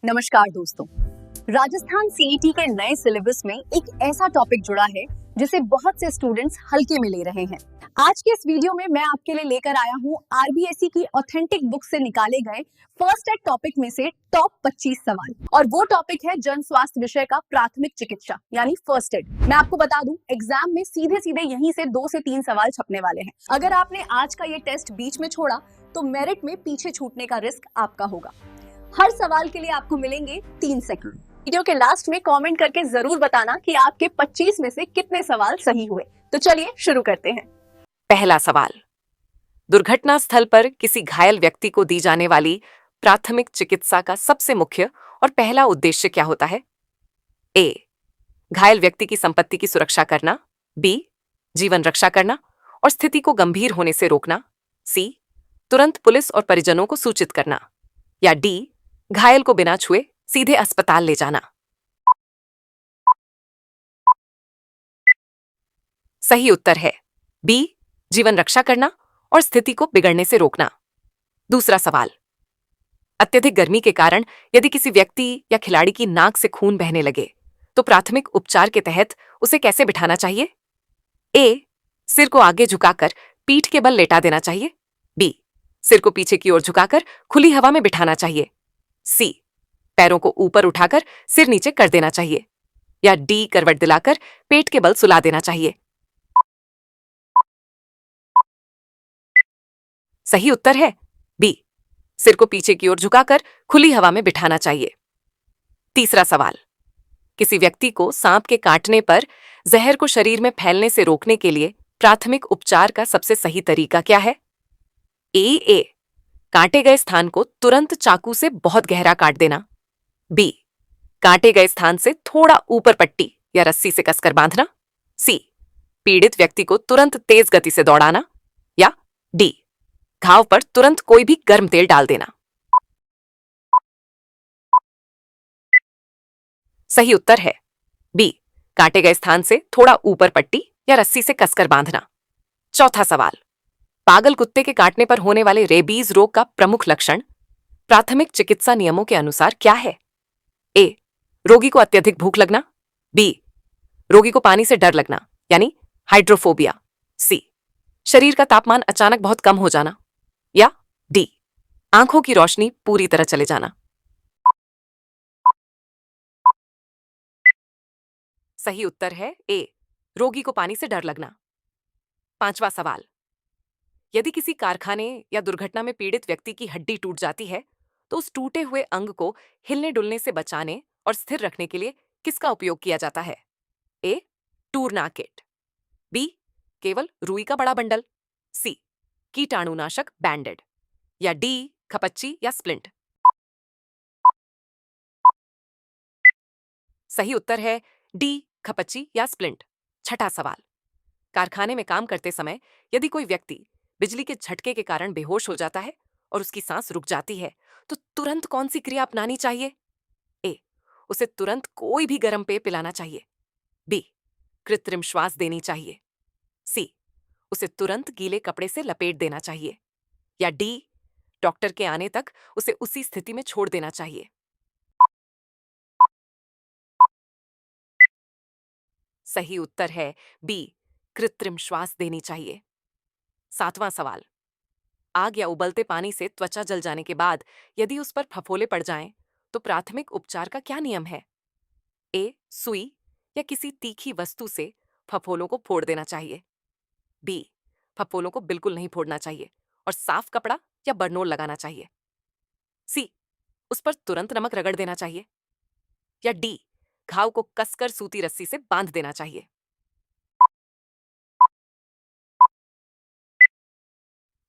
नमस्कार दोस्तों। राजस्थान सीईटी के नए सिलेबस में एक ऐसा टॉपिक जुड़ा है जिसे बहुत से स्टूडेंट्स हल्के में ले रहे हैं। आज के इस वीडियो में मैं आपके लिए लेकर आया हूं आरबीएसई की ऑथेंटिक बुक से निकाले गए फर्स्ट एड टॉपिक में से टॉप 25 सवाल, और वो टॉपिक है जन स्वास्थ्य विषय का प्राथमिक चिकित्सा यानी फर्स्ट एड। मैं आपको बता दूं, एग्जाम में सीधे सीधे यहीं से 2 से 3 सवाल छपने वाले हैं। अगर आपने आज का ये टेस्ट बीच में छोड़ा तो मेरिट में पीछे छूटने का रिस्क आपका होगा। हर सवाल के लिए आपको मिलेंगे 3 सेकंड। वीडियो के लास्ट में कमेंट करके जरूर बताना कि आपके 25 में से कितने सवाल सही हुए। तो चलिए शुरू करते हैं। पहला सवाल, दुर्घटना स्थल पर किसी घायल व्यक्ति को दी जाने वाली प्राथमिक चिकित्सा का सबसे मुख्य और पहला उद्देश्य क्या होता है? ए, घायल व्यक्ति की संपत्ति की सुरक्षा करना। बी, जीवन रक्षा करना और स्थिति को गंभीर होने से रोकना। सी, तुरंत पुलिस और परिजनों को सूचित करना। या डी, घायल को बिना छुए सीधे अस्पताल ले जाना। सही उत्तर है बी, जीवन रक्षा करना और स्थिति को बिगड़ने से रोकना। दूसरा सवाल, अत्यधिक गर्मी के कारण यदि किसी व्यक्ति या खिलाड़ी की नाक से खून बहने लगे तो प्राथमिक उपचार के तहत उसे कैसे बिठाना चाहिए? ए, सिर को आगे झुकाकर पीठ के बल लेटा देना चाहिए। बी, सिर को पीछे की ओर झुकाकर खुली हवा में बिठाना चाहिए। सी, पैरों को ऊपर उठाकर सिर नीचे कर देना चाहिए। या डी, करवट दिलाकर पेट के बल सुला देना चाहिए। सही उत्तर है बी, सिर को पीछे की ओर झुकाकर खुली हवा में बिठाना चाहिए। तीसरा सवाल, किसी व्यक्ति को सांप के काटने पर जहर को शरीर में फैलने से रोकने के लिए प्राथमिक उपचार का सबसे सही तरीका क्या है? ए, काटे गए स्थान को तुरंत चाकू से बहुत गहरा काट देना। बी, काटे गए स्थान से थोड़ा ऊपर पट्टी या रस्सी से कसकर बांधना। सी, पीड़ित व्यक्ति को तुरंत तेज गति से दौड़ाना। या डी, घाव पर तुरंत कोई भी गर्म तेल डाल देना। सही उत्तर है बी, काटे गए स्थान से थोड़ा ऊपर पट्टी या रस्सी से कसकर बांधना। चौथा सवाल, पागल कुत्ते के काटने पर होने वाले रेबीज रोग का प्रमुख लक्षण प्राथमिक चिकित्सा नियमों के अनुसार क्या है? ए, रोगी को अत्यधिक भूख लगना। बी, रोगी को पानी से डर लगना यानी हाइड्रोफोबिया। सी, शरीर का तापमान अचानक बहुत कम हो जाना। या डी, आंखों की रोशनी पूरी तरह चले जाना। सही उत्तर है ए, रोगी को पानी से डर लगना। पांचवा सवाल, यदि किसी कारखाने या दुर्घटना में पीड़ित व्यक्ति की हड्डी टूट जाती है तो उस टूटे हुए अंग को हिलने डुलने से बचाने और स्थिर रखने के लिए किसका उपयोग किया जाता है? ए, टूरनाकेट। बी, केवल रुई का बड़ा बंडल। सी, कीटाणुनाशक बैंडेड। या डी, खपच्ची या स्प्लिंट। सही उत्तर है डी, खपच्ची या स्प्लिंट। छठा सवाल, कारखाने में काम करते समय यदि कोई व्यक्ति बिजली के झटके के कारण बेहोश हो जाता है और उसकी सांस रुक जाती है तो तुरंत कौन सी क्रिया अपनानी चाहिए? ए, उसे तुरंत कोई भी गर्म पेय पिलाना चाहिए। बी, कृत्रिम श्वास देनी चाहिए। सी, उसे तुरंत गीले कपड़े से लपेट देना चाहिए। या डी, डॉक्टर के आने तक उसे उसी स्थिति में छोड़ देना चाहिए। सही उत्तर है बी, कृत्रिम श्वास देनी चाहिए। सातवां सवाल, आग या उबलते पानी से त्वचा जल जाने के बाद यदि उस पर फफोले पड़ जाएं तो प्राथमिक उपचार का क्या नियम है? ए, सुई या किसी तीखी वस्तु से फफोलों को फोड़ देना चाहिए। बी, फफोलों को बिल्कुल नहीं फोड़ना चाहिए और साफ कपड़ा या बरनोल लगाना चाहिए। सी, उस पर तुरंत नमक रगड़ देना चाहिए। या डी, घाव को कसकर सूती रस्सी से बांध देना चाहिए।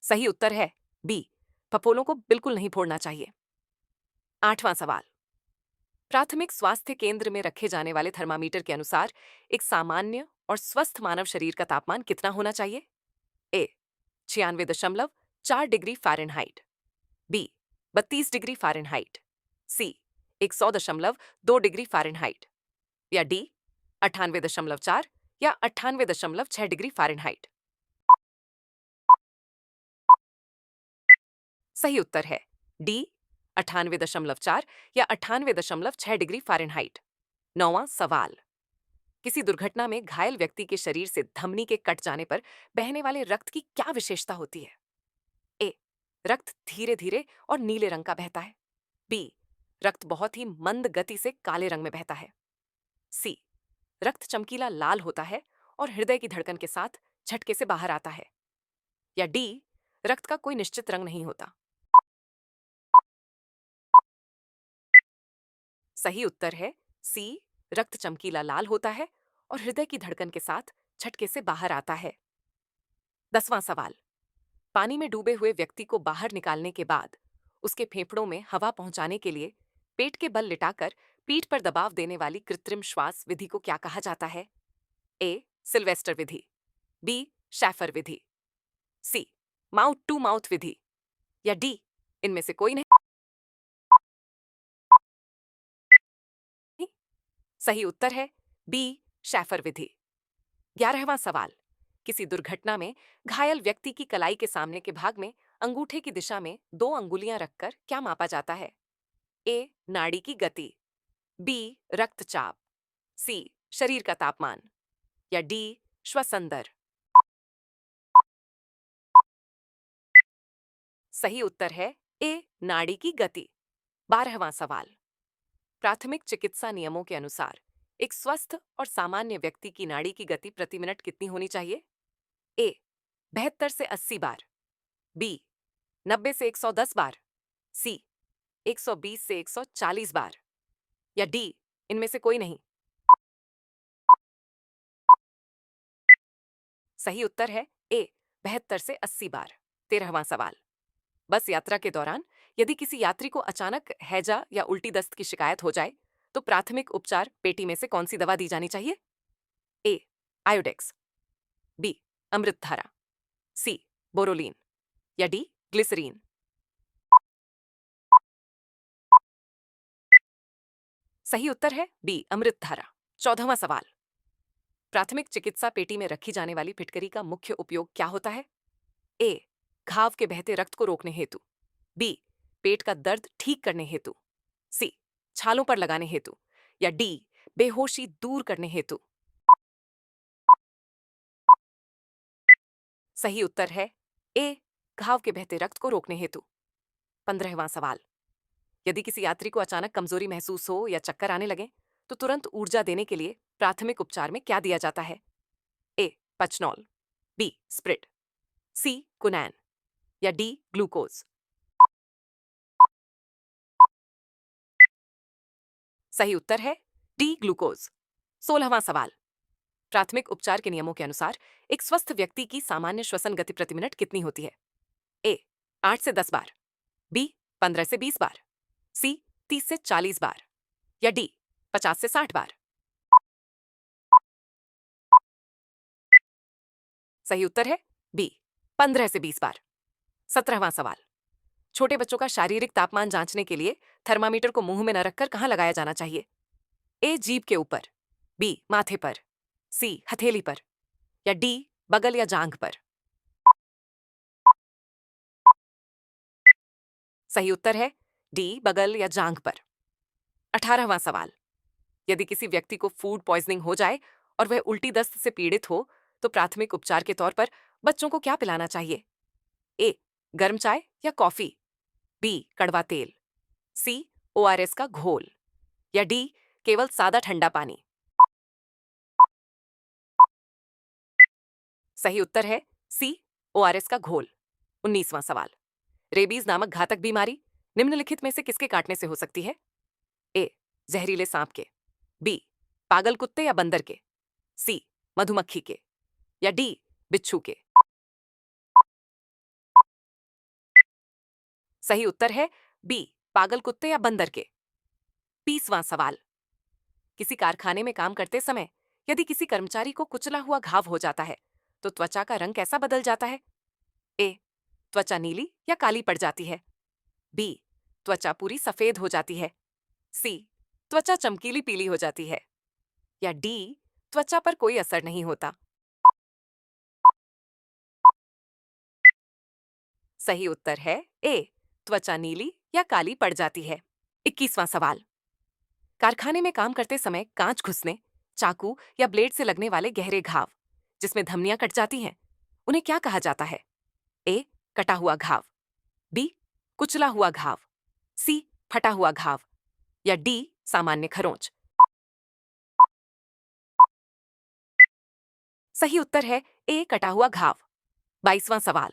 सही उत्तर है बी, फफोलों को बिल्कुल नहीं फोड़ना चाहिए। आठवां सवाल, प्राथमिक स्वास्थ्य केंद्र में रखे जाने वाले थर्मामीटर के अनुसार एक सामान्य और स्वस्थ मानव शरीर का तापमान कितना होना चाहिए? A, 96.4 degree Fahrenheit. B, 32 degree Fahrenheit. C, 100.2 degree Fahrenheit. या डी, 98.4 या 98.6 डिग्री फ़ारेनहाइट। सही उत्तर है डी, 98.4 या 98.6 डिग्री फ़ारेनहाइट। 9वां सवाल, किसी दुर्घटना में घायल व्यक्ति के शरीर से धमनी के कट जाने पर बहने वाले रक्त की क्या विशेषता होती है? ए, रक्त धीरे धीरे और नीले रंग का बहता है। बी, रक्त बहुत ही मंद गति से काले रंग में बहता है। सी, रक्त चमकीला लाल होता है और हृदय की धड़कन के साथ झटके से बाहर आता है। या डी, रक्त का कोई निश्चित रंग नहीं होता। सही उत्तर है सी, रक्त चमकीला लाल होता है और हृदय की धड़कन के साथ झटके से बाहर आता है। 10वां सवाल, पानी में डूबे हुए व्यक्ति को बाहर निकालने के बाद उसके फेफड़ों में हवा पहुंचाने के लिए पेट के बल लिटाकर पीठ पर दबाव देने वाली कृत्रिम श्वास विधि को क्या कहा जाता है? ए, सिल्वेस्टर विधि। बी, शैफर विधि। सी, माउथ टू माउथ विधि। या डी, इनमें से कोई नहीं। सही उत्तर है बी, शैफर विधि। 11वां सवाल, किसी दुर्घटना में घायल व्यक्ति की कलाई के सामने के भाग में अंगूठे की दिशा में 2 अंगुलियां रखकर क्या मापा जाता है? ए, नाड़ी की गति। बी, रक्तचाप। सी, शरीर का तापमान। या डी, श्वसन दर। सही उत्तर है ए, नाड़ी की गति। 12वां सवाल, प्राथमिक चिकित्सा नियमों के अनुसार एक स्वस्थ और सामान्य व्यक्ति की नाड़ी की गति प्रति मिनट कितनी होनी चाहिए? ए, 72 से 80 बार। बी, 90 से 110 बार। सी, 120 से 140 बार। या डी, इनमें से कोई नहीं। सही उत्तर है ए, 72 से 80 बार। 13वां सवाल, बस यात्रा के दौरान यदि किसी यात्री को अचानक हैजा या उल्टी दस्त की शिकायत हो जाए तो प्राथमिक उपचार पेटी में से कौन सी दवा दी जानी चाहिए? ए, आयोडेक्स। बी, अमृतधारा। सी, बोरोलीन। या डी, ग्लिसरीन। सही उत्तर है बी, अमृतधारा। 14वां सवाल, प्राथमिक चिकित्सा पेटी में रखी जाने वाली फिटकरी का मुख्य उपयोग क्या होता है? ए, घाव के बहते रक्त को रोकने हेतु। बी, पेट का दर्द ठीक करने हेतु। सी, छालों पर लगाने हेतु। या डी, बेहोशी दूर करने हेतु। सही उत्तर है ए, घाव के बहते रक्त को रोकने हेतु। 15वां सवाल, यदि किसी यात्री को अचानक कमजोरी महसूस हो या चक्कर आने लगे तो तुरंत ऊर्जा देने के लिए प्राथमिक उपचार में क्या दिया जाता है? ए, पचनॉल। B, spirit. सी, कुनैन। या डी, ग्लूकोज। सही उत्तर है डी, ग्लूकोज। 16वां सवाल, प्राथमिक उपचार के नियमों के अनुसार एक स्वस्थ व्यक्ति की सामान्य श्वसन गति प्रति मिनट कितनी होती है? ए, 8 से 10 बार। बी, 15 से 20 बार। सी, 30 से 40 बार। या डी, 50 से 60 बार। सही उत्तर है बी, 15 से 20 बार। 17वां सवाल, छोटे बच्चों का शारीरिक तापमान जांचने के लिए थर्मामीटर को मुंह में न रखकर कहां लगाया जाना चाहिए? ए, जीभ के ऊपर। बी, माथे पर। सी, हथेली पर। या डी, बगल या जांघ पर। सही उत्तर है डी, बगल या जांघ पर। 18वां सवाल, यदि किसी व्यक्ति को फूड पॉइजनिंग हो जाए और वह उल्टी दस्त से पीड़ित हो तो प्राथमिक उपचार के तौर पर बच्चों को क्या पिलाना चाहिए? ए, गर्म चाय या कॉफी। बी, कड़वा तेल। सी, ओआरएस का घोल। या डी, केवल सादा ठंडा पानी। सही उत्तर है सी, ओआरएस का घोल। 19वां सवाल, रेबीज नामक घातक बीमारी निम्नलिखित में से किसके काटने से हो सकती है? ए, जहरीले सांप के। बी, पागल कुत्ते या बंदर के। सी, मधुमक्खी के। या डी, बिच्छू के। सही उत्तर है बी, पागल कुत्ते या बंदर के। 20वां सवाल, किसी कारखाने में काम करते समय यदि किसी कर्मचारी को कुचला हुआ घाव हो जाता है तो त्वचा का रंग कैसा बदल जाता है? ए, त्वचा नीली या काली पड़ जाती है। बी, त्वचा पूरी सफेद हो जाती है। सी, त्वचा चमकीली पीली हो जाती है। या डी, त्वचा पर कोई असर नहीं होता। सही उत्तर है ए, त्वचा नीली या काली पड़ जाती है। 21वां सवाल, कारखाने में काम करते समय कांच घुसने, चाकू या ब्लेड से लगने वाले गहरे घाव जिसमें धमनियां कट जाती हैं, उन्हें क्या कहा जाता है? ए, कटा हुआ घाव, बी, कुचला हुआ घाव, सी, फटा हुआ घाव या डी, सामान्य खरोंच। सही उत्तर है ए, कटा हुआ घाव। 22वां सवाल,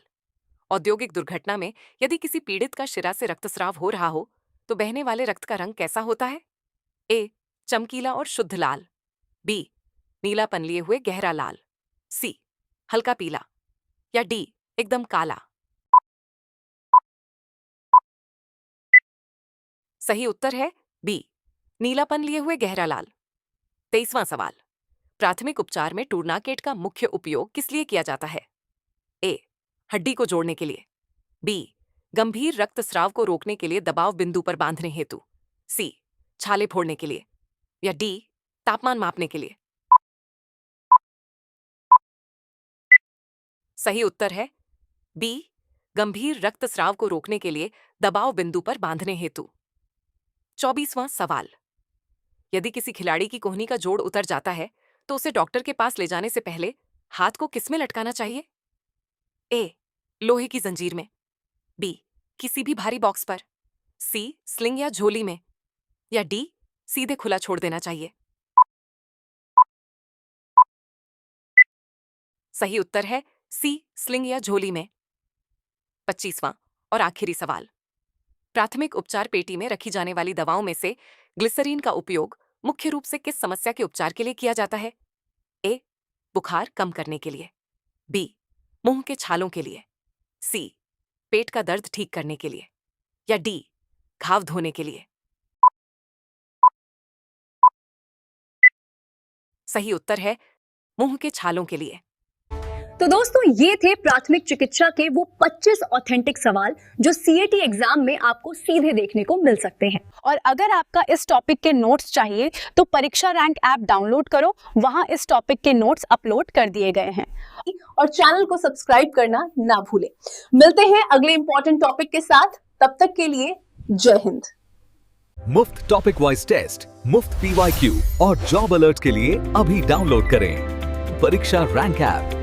औद्योगिक दुर्घटना में यदि किसी पीड़ित का शिरा से रक्तस्राव हो रहा हो तो बहने वाले रक्त का रंग कैसा होता है? ए, चमकीला और शुद्ध लाल, बी, नीलापन लिए हुए गहरा लाल, सी, हल्का पीला या डी, एकदम काला। सही उत्तर है बी, नीलापन लिए हुए गहरा लाल। 23वां सवाल, प्राथमिक उपचार में टूर्नाकेट का मुख्य उपयोग किस लिए किया जाता है? ए, हड्डी को जोड़ने के लिए, बी, गंभीर रक्तस्राव को रोकने के लिए दबाव बिंदु पर बांधने हेतु, सी, छाले फोड़ने के लिए या डी, तापमान मापने के लिए। सही उत्तर है बी, गंभीर रक्तस्राव को रोकने के लिए दबाव बिंदु पर बांधने हेतु। 24वां सवाल, यदि किसी खिलाड़ी की कोहनी का जोड़ उतर जाता है तो उसे डॉक्टर के पास ले जाने से पहले हाथ को किसमें लटकाना चाहिए? ए, लोहे की जंजीर में, बी, किसी भी भारी बॉक्स पर, सी, स्लिंग या झोली में या डी, सीधे खुला छोड़ देना चाहिए। सही उत्तर है सी, स्लिंग या झोली में। 25वां और आखिरी सवाल, प्राथमिक उपचार पेटी में रखी जाने वाली दवाओं में से ग्लिसरीन का उपयोग मुख्य रूप से किस समस्या के उपचार के लिए किया जाता है? ए, बुखार कम करने के लिए, बी, मुंह के छालों के लिए, सी, पेट का दर्द ठीक करने के लिए या डी, घाव धोने के लिए। सही उत्तर है मुंह के छालों के लिए। तो दोस्तों, ये थे प्राथमिक चिकित्सा के वो 25 ऑथेंटिक सवाल जो सीएटी एग्जाम में आपको सीधे देखने को मिल सकते हैं। और अगर आपका इस टॉपिक के नोट्स चाहिए तो परीक्षा रैंक ऐप डाउनलोड करो, वहां इस टॉपिक के नोट्स अपलोड कर दिए गए हैं। और चैनल को सब्सक्राइब करना ना भूलें। मिलते हैं अगले इंपॉर्टेंट टॉपिक के साथ, तब तक के लिए जय हिंद। मुफ्त टॉपिक वाइज टेस्ट, मुफ्त PYQ और जॉब अलर्ट के लिए अभी डाउनलोड करें परीक्षा रैंक ऐप।